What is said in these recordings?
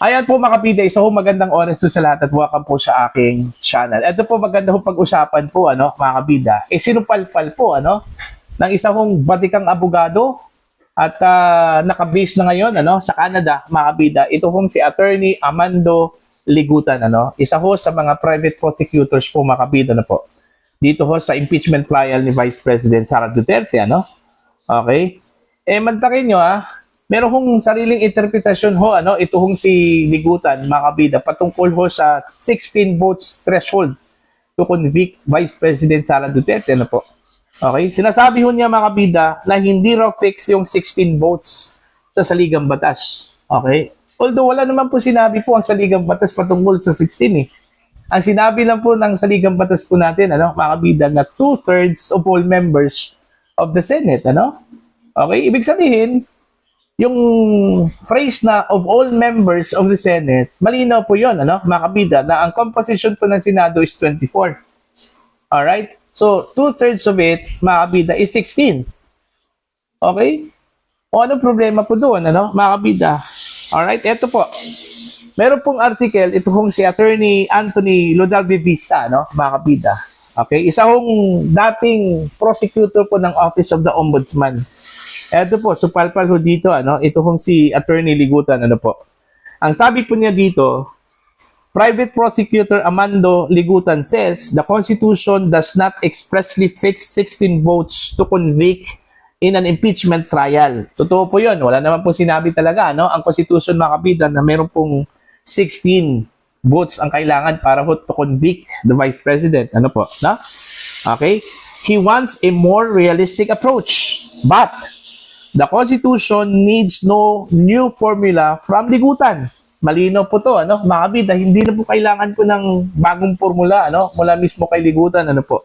Ayan po mga kabida, isa ho magandang oras po sa lahat at welcome po sa aking channel. Ito po maganda ho pag-usapan po mga kabida. Sinupalpal po ng isa hong batikang abogado at nakabase na ngayon sa Canada mga kabida. Ito hong si Attorney Amando Ligutan isa ho sa mga private prosecutors po mga kabida po. Dito ho sa impeachment trial ni Vice President Sara Duterte Okay? Mantakin nyo meron hong sariling interpretasyon ho ito hong si Ligutan mga kabida patungkol ho sa 16 votes threshold to convict Vice President Sara Duterte po. Okay? Sinasabi ho niya mga kabida na hindi raw fix yung 16 votes sa saligang batas. Okay? Although wala naman po sinabi po ang saligang batas patungkol sa 16 Ang sinabi lang po ng saligang batas po natin mga kabida na 2/3 of all members of the Senate Okay? Ibig sabihin yung phrase na of all members of the Senate, malinaw po yun, mga kabida, na ang composition po ng Senado is 24. Alright? So, 2/3 of it, mga kabida, is 16. Okay? O anong problema po doon, mga kabida? Alright? Ito po. Meron pong article, ito hong si Attorney Anthony Lodalbe Vista, mga kabida. Okay? Isa hong dating prosecutor po ng Office of the Ombudsman. Ito po, supalpal ho dito, ito hong si Attorney Ligutan, po. Ang sabi po niya dito, Private Prosecutor Amando Ligutan says the Constitution does not expressly fix 16 votes to convict in an impeachment trial. Totoo po yun. Wala naman po sinabi talaga, ang Constitution mga kabida na meron pong 16 votes ang kailangan para ho to convict the Vice President. Po, no? Okay? He wants a more realistic approach. But the Constitution needs no new formula from Ligutan. Malino po to, mga kabida, hindi na po kailangan po ng bagong formula, mula mismo kay Ligutan, po.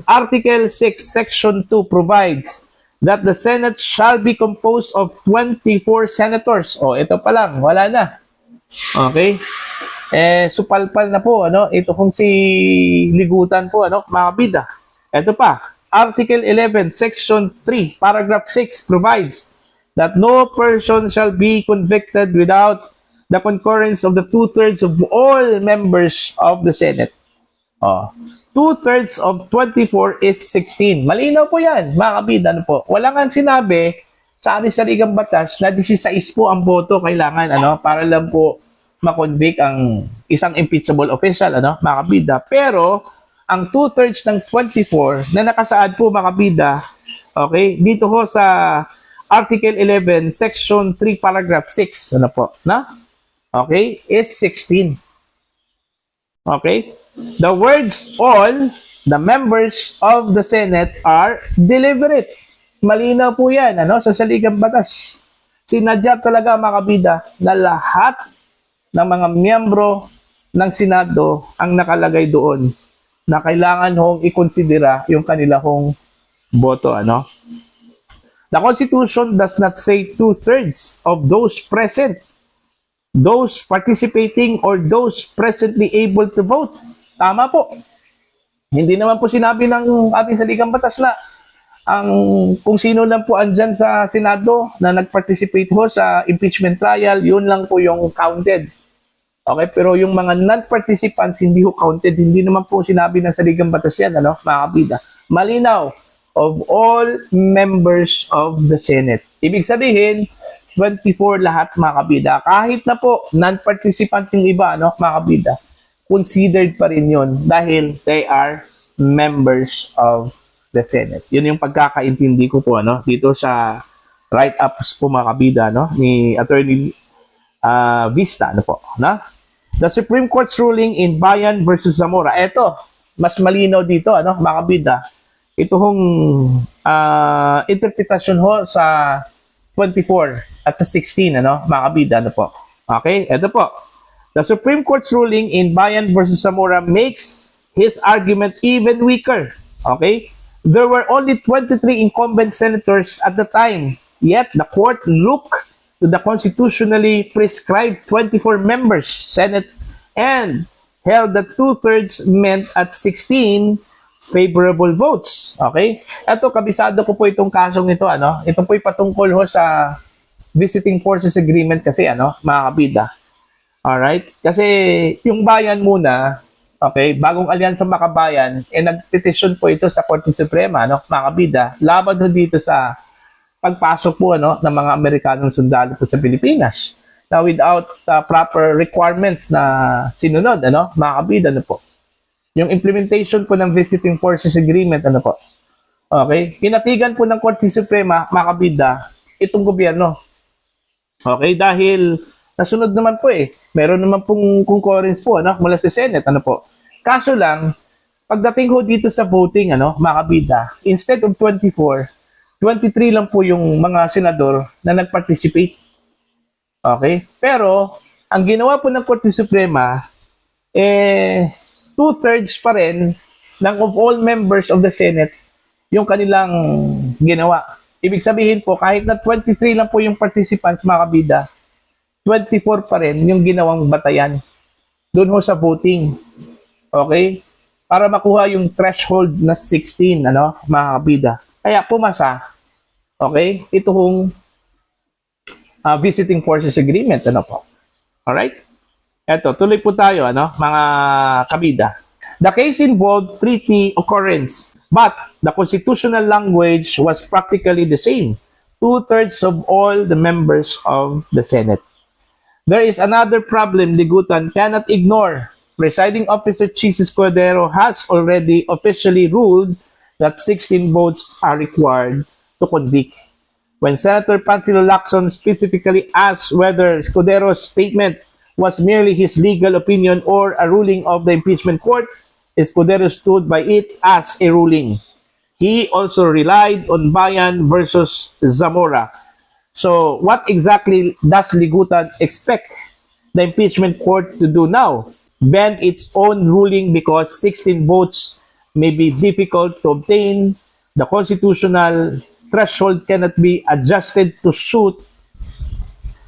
Article 6, Section 2 provides that the Senate shall be composed of 24 senators. Ito pa lang, wala na. Okay? Supalpal na po, ito kung si Ligutan po, mga kabida. Ito pa. Article 11, Section 3, Paragraph 6 provides that no person shall be convicted without the concurrence of the 2/3 of all members of the Senate. 2/3 of 24 is 16. Malinaw po yan, mga kabida. Po. Wala nga sinabi sa ating saligang batas na 16 po ang boto kailangan para lang po makonvict ang isang impeachable official, mga kabida. Pero ang 2/3 ng 24 na nakasaad po mga kabida, okay, dito ho sa Article 11, Section 3, Paragraph 6, po, na? Okay, is 16. Okay? The words all the members of the Senate are deliberate. Malinaw po yan, sa saligang batas. Sinadya talaga mga kabida na lahat ng mga miyembro ng Senado ang nakalagay doon na kailangan hong ikonsidera yung kanila hong boto, The Constitution does not say 2/3 of those present, those participating, or those presently able to vote. Tama po. Hindi naman po sinabi ng ating saligang batas na kung sino lang po andyan sa Senado na nag-participate ho sa impeachment trial, yun lang po yung counted. Okay, pero yung mga non-participants hindi ho counted. Hindi naman po sinabi ng saligang batas yan, mga kabida. Malinaw, of all members of the Senate. Ibig sabihin, 24 lahat, mga kabida. Kahit na po non-participant yung iba, mga kabida, considered pa rin yun dahil they are members of the Senate. Yun yung pagkakaintindi ko po dito sa write-ups po, mga kabida, ni Attorney Vista, po, The Supreme Court's ruling in Bayan versus Zamora. Ito, mas malinaw dito, mga kabida. Ito hong interpretasyon ho sa 24 at sa 16, mga kabida, po. Okay, ito po. The Supreme Court's ruling in Bayan versus Zamora makes his argument even weaker. Okay? There were only 23 incumbent senators at the time, yet the court looked to the constitutionally prescribed 24 members Senate and held that 2/3 meant at 16 favorable votes. Okay? Ito, kabisado ko po itong kasong ito. Ito po'y patungkol ho sa Visiting Forces Agreement kasi, mga kabida. Alright? Kasi yung bayan muna, okay, bagong alyansa makabayan, nagpetisyon po ito sa Korte Suprema, no, mga kabida, laban ho dito sa pagpasok po ng mga Amerikanong sundalo po sa Pilipinas. Now, without proper requirements na sinunod, mga kabida, po. Yung implementation po ng Visiting Forces Agreement, po. Okay? Pinatigan po ng Korte Suprema, mga kabida, itong gobyerno. Okay? Dahil nasunod naman po meron naman pong concurrence po, mula sa Senate, po. Kaso lang, pagdating ho dito sa voting, mga kabida, instead of 24, 23 lang po yung mga senador na nag-participate. Okay? Pero, ang ginawa po ng Korte Suprema, two-thirds pa rin of all members of the Senate yung kanilang ginawa. Ibig sabihin po, kahit na 23 lang po yung participants, mga kabida, 24 pa rin yung ginawang batayan doon ho sa voting. Okay? Para makuha yung threshold na 16, mga kabida. Kaya pumasa, okay, ito hong Visiting Forces Agreement, po. Alright? Eto, tuloy po tayo, mga kabida. The case involved treaty occurrence, but the constitutional language was practically the same. Two-thirds of all the members of the Senate. There is another problem Ligutan cannot ignore. Presiding Officer Chis Escudero has already officially ruled that 16 votes are required to convict. When Senator Panfilo Lacson specifically asked whether Escudero's statement was merely his legal opinion or a ruling of the impeachment court, Escudero stood by it as a ruling. He also relied on Bayan versus Zamora. So, what exactly does Ligutan expect the impeachment court to do now? Bend its own ruling because 16 votes may be difficult to obtain. The constitutional threshold cannot be adjusted to suit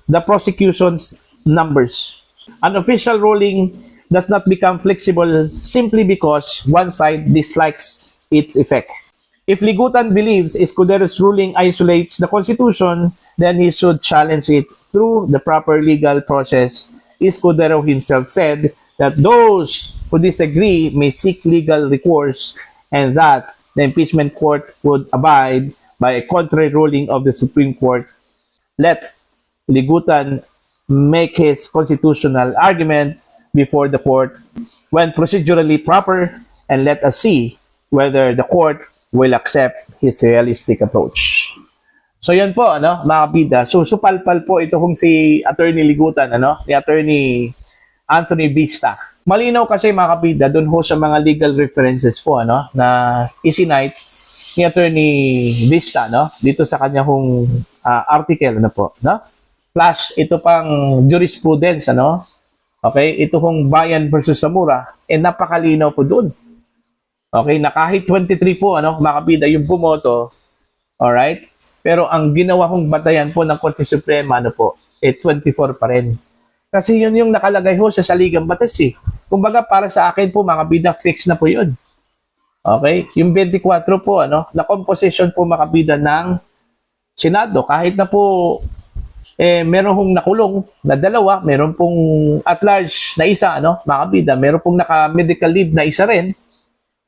the prosecution's numbers. An official ruling does not become flexible simply because one side dislikes its effect. If Ligutan believes Escudero's ruling isolates the Constitution, then he should challenge it through the proper legal process. Escudero himself said that those who disagree may seek legal recourse and that the impeachment court would abide by a contrary ruling of the Supreme Court. Let Ligutan make his constitutional argument before the court when procedurally proper, and let us see whether the court will accept his realistic approach. So yan po, mga bida. So supalpal po ito kung si Attorney Ligutan, ni Attorney Anthony Vista. Malinaw kasi mga kabida doon ho sa mga legal references po, na isinite ni Attorney Vista, dito sa kanya hong article, po, Plus, ito pang jurisprudence, Okay, ito hong Bayan versus Zamora, napakalinaw po doon. Okay, na kahit 23 po, mga kabida, yung bumoto, alright? Pero ang ginawa kong batayan po ng Korte Suprema, 24 pa rin. Kasi yun yung nakalagay ho sa saligang batas, Kumbaga, para sa akin po, mga kabida, fix na po yun. Okay? Yung 24 po, na composition po, mga kabida, ng Senado. Kahit na po, meron pong nakulong na dalawa, meron pong at large na isa, mga kabida, meron pong naka-medical leave na isa rin.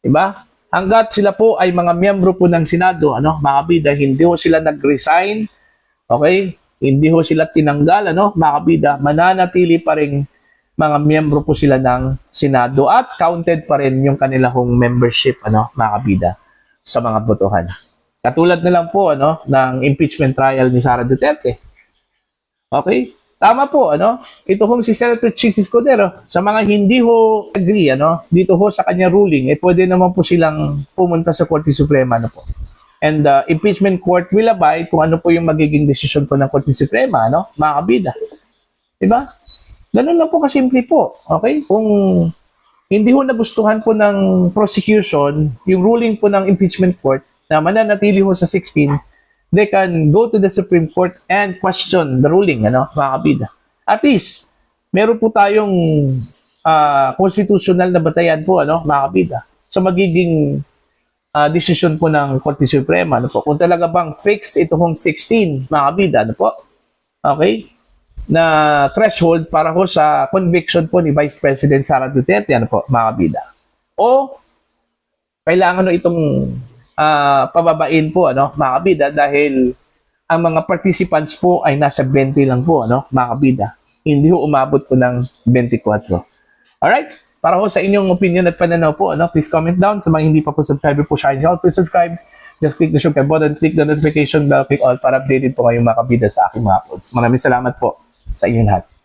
Diba? Hanggat sila po ay mga miyembro po ng Senado, mga kabida, hindi ho sila nag-resign, okay? Hindi ho sila tinanggal, mga kabida, mananatili pa rin mga miyembro po sila ng Senado at counted pa rin yung kanilang membership, mga kabida, sa mga botohan. Katulad na lang po, ng impeachment trial ni Sara Duterte. Okay? Tama po, Ito hong si Senator Chis Escudero. Sa mga hindi ho agree, dito ho sa kanya ruling, pwede naman po silang pumunta sa Korte Suprema, po. And the impeachment court will abide kung ano po yung magiging desisyon po ng Korte Suprema, mga kabida. Diba? Ganun lang po kasimple po. Okay? Kung hindi ho nagustuhan po ng prosecution, yung ruling po ng impeachment court na mananatili ho sa 16, they can go to the Supreme Court and question the ruling, mga kabida. At least, meron po tayong constitutional na batayan po, mga kabida, sa magiging decision po ng Korte Suprema, po. Kung talaga bang fix ito hong 16, mga kabida, po. Okay? na threshold para ho sa conviction po ni Vice President Sara Duterte, ano po, mga kabida. O kailangan no itong pababain po, ano, mga kabida, dahil ang mga participants po ay nasa 20 lang po, ano, mga kabida. Hindi ho umabot po ng 24. Alright? Para ho sa inyong opinion at pananaw po, ano, please comment down. Sa mga hindi pa po subscribe po sa akin, please subscribe. Just click the subscribe button, click the notification bell, click all para updated po kayong mga kabida sa aking mga uploads. Maraming salamat po sa inyong lahat.